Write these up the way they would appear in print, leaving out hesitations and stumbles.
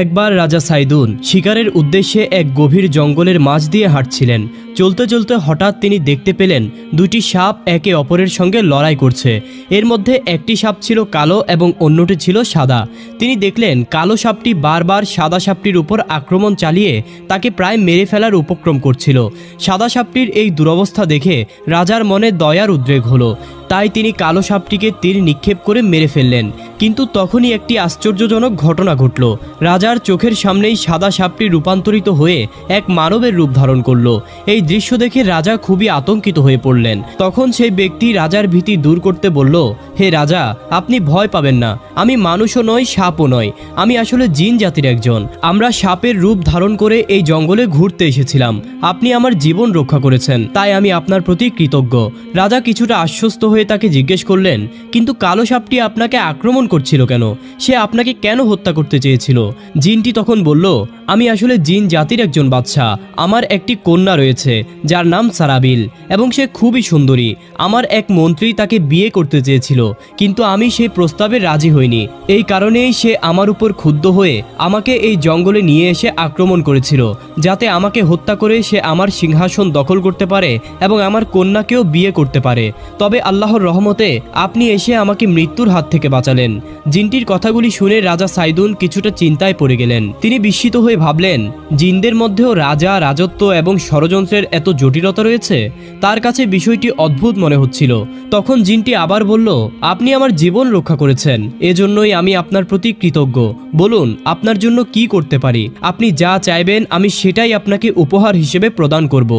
একবার রাজা সাইদুন শিকারের উদ্দেশ্যে এক গভীর জঙ্গলের মাঝ দিয়ে হাঁটছিলেন। চলতে চলতে হঠাৎ তিনি দেখতে পেলেন দুটি সাপ একে অপরের সঙ্গে লড়াই করছে। এর মধ্যে একটি সাপ ছিল কালো এবং অন্যটি ছিল সাদা। তিনি দেখলেন কালো সাপটি বারবার সাদা সাপটির উপর আক্রমণ চালিয়ে তাকে প্রায় মেরে ফেলার উপক্রম করছিল। সাদা সাপটির এই দুরবস্থা দেখে রাজার মনে দয়ার উদ্রেক হলো। তাই তিনি কালো সাপটিকে তীর নিক্ষেপ করে মেরে ফেললেন। কিন্তু তখনই একটি আশ্চর্যজনক ঘটনা ঘটল। রাজার চোখের সামনেই সাদা সাপটি রূপান্তরিত হয়ে এক মানবের রূপ ধারণ করল। এই দৃশ্য দেখে রাজা খুবই আতঙ্কিত হয়ে পড়লেন। তখন সেই ব্যক্তি রাজার ভীতি দূর করতে বলল, হে রাজা, আপনি ভয় পাবেন না। আমি মানুষও নয়, সাপও নয়। আমি আসলে জিন জাতির একজন। আমরা সাপের রূপ ধারণ করে এই জঙ্গলে ঘুরতে এসেছিলাম। আপনি আমার জীবন রক্ষা করেছেন, তাই আমি আপনার প্রতি কৃতজ্ঞ। রাজা কিছুটা আশ্বস্ত হয়ে তাকে জিজ্ঞেস করলেন, কিন্তু কালো সাপটি আপনাকে আক্রমণ করছিল কেন? সে আপনাকে কেন হত্যা করতে চেয়েছিল? জিনটি তখন বলল, আমি আসলে জিন জাতির একজন বাদশা। আমার একটি কন্যা রয়েছে যার নাম সারাবিল এবং সে খুবই সুন্দরী। আমার এক মন্ত্রী তাকে বিয়ে করতে চেয়েছিল, কিন্তু আমি সেই প্রস্তাবে রাজি হইনি। এই কারণেই সে আমার উপর ক্ষুব্ধ হয়ে আমাকে এই জঙ্গলে নিয়ে এসে আক্রমণ করেছিল, যাতে আমাকে হত্যা করে সে আমার সিংহাসন দখল করতে পারে এবং আমার কন্যাকেও বিয়ে করতে পারে। তবে আল্লাহর রহমতে আপনি এসে আমাকে মৃত্যুর হাত থেকে বাঁচালেন। জিনটির কথাগুলি শুনে রাজা সাইদুন কিছুটা চিন্তায় পড়ে গেলেন। তিনি বিস্মিত হয়ে ভাবলেন, জিনদের মধ্যেও রাজা, রাজত্ব এবং ষড়যন্ত্রের এত জটিলতা রয়েছে। তার কাছে বিষয়টি অদ্ভুত মনে হচ্ছিল। তখন জিনটি আবার বলল, আপনি আমার জীবন রক্ষা করেছেন, এজন্যই আমি আপনার প্রতি কৃতজ্ঞ। বলুন, আপনার জন্য কি করতে পারি? আপনি যা চাইবেন আমি সেটাই আপনাকে উপহার হিসেবে প্রদান করব।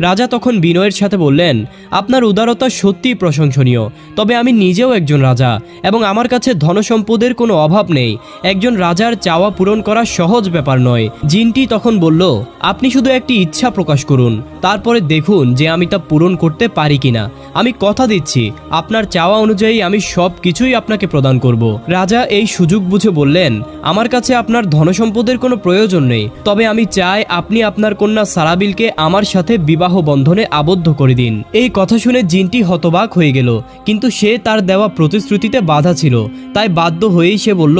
রাজা তখন বিনয়ের সাথে বললেন, আপনার উদারতা সত্যিই প্রশংসনীয়। তবে আমি নিজেও একজন রাজা এবং আমার কাছে ধনসম্পদের কোনো অভাব নেই। একজন রাজার চাওয়া পূরণ করা সহজ ব্যাপার নয়। জিনটি তখন বলল, আপনি শুধু একটি ইচ্ছা প্রকাশ করুন, তারপরে দেখুন যে আমি তা পূরণ করতে পারি কিনা। আমি কথা দিচ্ছি, আপনার চাওয়া অনুযায়ী আমি সব কিছুই আপনাকে প্রদান করব। রাজা এই সুযোগ বুঝে বললেন, আমার কাছে আপনার ধনসম্পদের কোনো প্রয়োজন নেই। তবে আমি চাই আপনি আপনার কন্যা সারাবিলকে আমার সাথে বিবাহ বন্ধনে আবদ্ধ করে দিন। এই কথা শুনে জিনটি হতবাক হয়ে গেল, কিন্তু সে তার দেওয়া প্রতিশ্রুতিতে বাধা ছিল। তাই বাধ্য হয়েই সে বলল,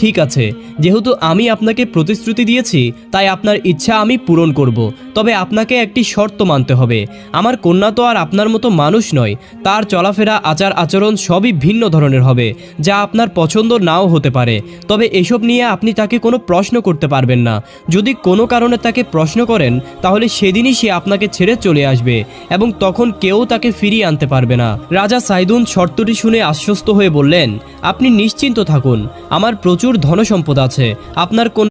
ঠিক আছে, যেহেতু আমি আপনাকে প্রতিশ্রুতি দিয়েছি তাই আপনার ইচ্ছা আমি পূরণ করব। তবে আপনাকে একটি শর্ত মানতে হবে। আমার কন্যা তো আর আপনার মতো মানুষ নয়। তার চলাফেরা, আচার আচরণ সবই ভিন্ন ধরনের হবে, যা আপনার পছন্দ নাও হতে পারে। তবে এসব নিয়ে আপনি তাকে কোনো প্রশ্ন করতে পারবেন না। যদি কোনো কারণে তাকে প্রশ্ন করেন তাহলে সেদিনই সে আপনাকে ছেড়ে চলে আসবে এবং তখন কেউ তাকে ফিরিয়ে আনতে পারবে না। রাজা সাইদুন শর্তটি শুনে আশ্বস্ত হয়ে বললেন, আপনি নিশ্চিন্ত থাকুন, আমার প্রচুর ধনসম্পদ আছে। আপনার